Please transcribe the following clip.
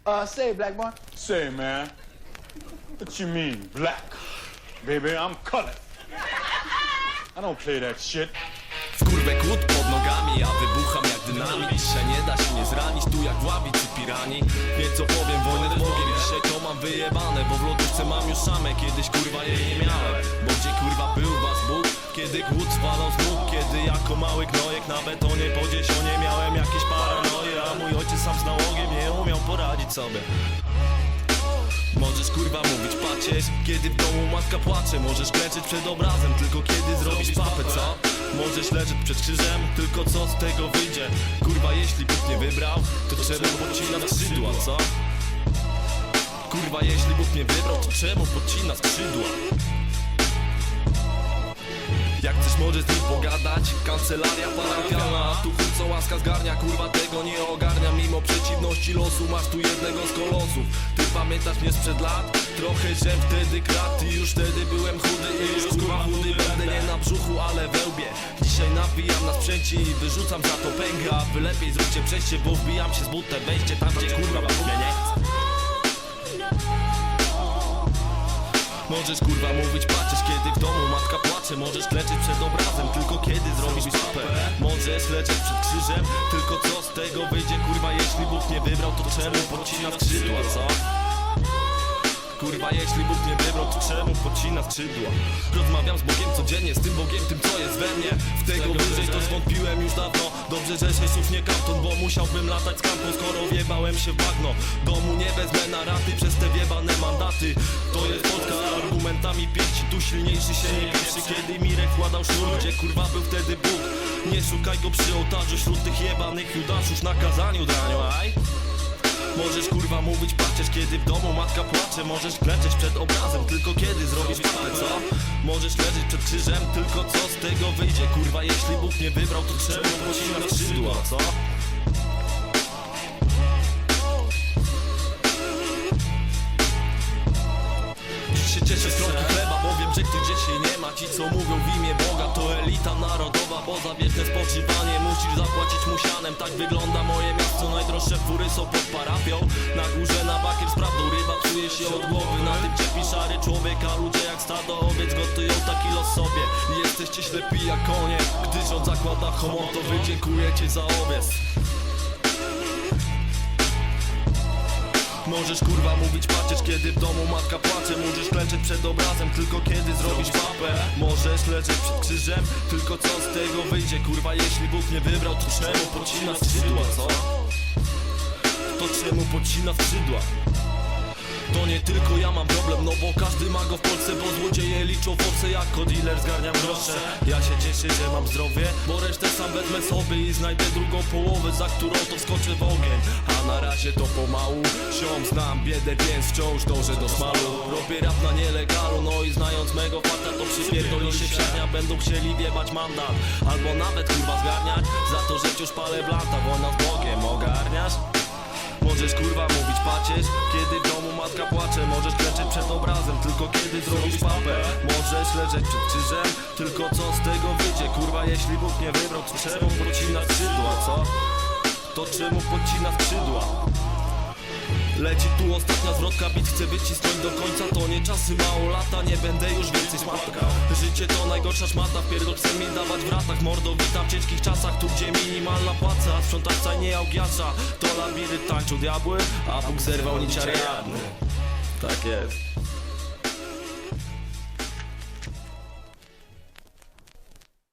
Say, black boy. Say, man, what you mean, black? Baby, I'm colored. I don't play that shit. W kurwę kłód pod nogami, ja wybucham jak dynamit. Dzisiaj nie da się nie zranić, tu jak w ławicy pirani. Wie co powiem, wojnę z Bogiem, dzisiaj to mam wyjebane. Bo w lodówce mam już szamę, kiedyś kurwa jej nie miałem. Bo gdzie kurwa był was Bóg? Kiedy głód zwalał z nóg, kiedy jako mały gnojek na betonie po dziesionie miałem jakieś paranoje. A mój ojciec sam z nałogiem nie umiał poradzić sobie. Możesz kurwa mówić pacierz, kiedy w domu matka płacze. Możesz klęczeć przed obrazem, tylko kiedy zrobisz papę, co? Możesz leżeć przed krzyżem, tylko co z tego wyjdzie? Kurwa, jeśli Bóg nie wybrał, to czemu podcina skrzydła, co? Kurwa, jeśli Bóg nie wybrał, to czemu podcina skrzydła? Jak chcesz możesz z nim pogadać, kancelaria parafialna. A tu chuj co łaska zgarnia, kurwa tego nie ogarnia. Mimo przeciwności losu masz tu jednego z kolosów. Ty pamiętasz mnie sprzed lat? Trochę żem wtedy kradł i już wtedy byłem chudy. I już kurwa chudy będę nie na brzuchu, ale we łbie. Dzisiaj nawijam na sprzęcie i wyrzucam za to pęgę. A wy lepiej zróbcie przejście, bo wbijam się z butem. Wejście tam gdzie kurwa Bóg mnie nie chce. Możesz kurwa mówić płaczesz, kiedy w domu matka płacze. Możesz klęczeć przed obrazem, tylko kiedy zrobisz papę. Możesz lecieć przed krzyżem, tylko co z tego wyjdzie? Kurwa, jeśli Bóg nie wybrał, to czemu podcina skrzydła, co? Kurwa, jeśli Bóg nie wybrał, to czemu podcina skrzydła? Rozmawiam z Bogiem codziennie, z tym Bogiem, tym co jest we mnie. W tego wyżej to zwątpiłem już dawno. Dobrze, że Jezus nie kanton, bo musiałbym latać z kampu, skoro wjebałem się w bagno. Domu nie wezmę na raty przez te wjebane mandaty. To jest Polska argumentami pięci, tu silniejszy się nie pieprzy. Kiedy Mirek wkładał sznur, gdzie kurwa był wtedy Bóg? Nie szukaj go przy ołtarzu, wśród tych jebanych judaszów na kazaniu draniu, aj? Możesz kurwa mówić płaczesz, kiedy w domu matka płacze. Możesz klęczeć przed obrazem, tylko kiedy zrobisz papę, co? Możesz leżeć przed krzyżem, tylko co z tego wyjdzie? Kurwa, jeśli Bóg nie wybrał, to czemu podcina skrzydła, co? Dziś się cieszę z kropki chleba, bo wiem, że tych gdzieś jej nie ma. Ci co mówią w imię Boga to elita narodowa, bo za wieczne spoczywanie musisz zapłacić musianem. Tak wygląda moje miasto, najdroższe fury są pod parafią. Na górze na bakier z prawdą ryba psuje się od głowy. Na tym cierpi szary człowiek, a ludzie jak stado owiec gotują taki los sobie. Jesteście ślepi jak konie, gdy rząd zakłada homo, to wy dziękujecie za owiec. Możesz kurwa mówić płaczesz, kiedy w domu matka płacze. Możesz klęczeć przed obrazem, tylko kiedy zrobisz papę. Możesz leżeć przed krzyżem, tylko co z tego wyjdzie? Kurwa, jeśli Bóg nie wybrał, to czemu podcina skrzydła, co? To czemu podcina skrzydła? To nie tylko ja mam problem, no bo każdy ma go w Polsce. Bo złodzieje liczą force, jako dealer zgarniam grosze. Ja się cieszę, że mam zdrowie, bo resztę sam wezmę sobie i znajdę drugą połowę, za którą to wskoczę w ogień. A na razie to pomału, ziom znam biedę, więc wciąż dążę do smalu. Robię rap na nielegalu, no i znając mego fakta, to przypierdoli się psiarnia. Będą chcieli wjebać mandat, albo nawet kurwa zgarniać za to, że wciąż palę blanta. Wojna z Bogiem, ogarniasz? Możesz kurwa mówić pacierz, kiedy w domu matka płacze. Możesz klęczeć przed obrazem, tylko kiedy zrobisz papę. Możesz leżeć przed krzyżem, tylko co z tego wyjdzie? Kurwa, jeśli Bóg nie wybrał, to czemu podcina skrzydła, co? To czemu podcina skrzydła? Leci tu ostatnia zwrotka, bit chcę wycisnąć do końca. To nie czasy, mało lata, nie będę już więcej spotkał. Życie to najgorsza szmata, wpierdol chce mi dawać w ratach. Mordo, witam w ciężkich czasach, tu gdzie minimalna płaca. Sprzątawca nie jałgiasza, to labirynt tańczą diabły, a Bóg zerwał nić Ariadny. Tak jest.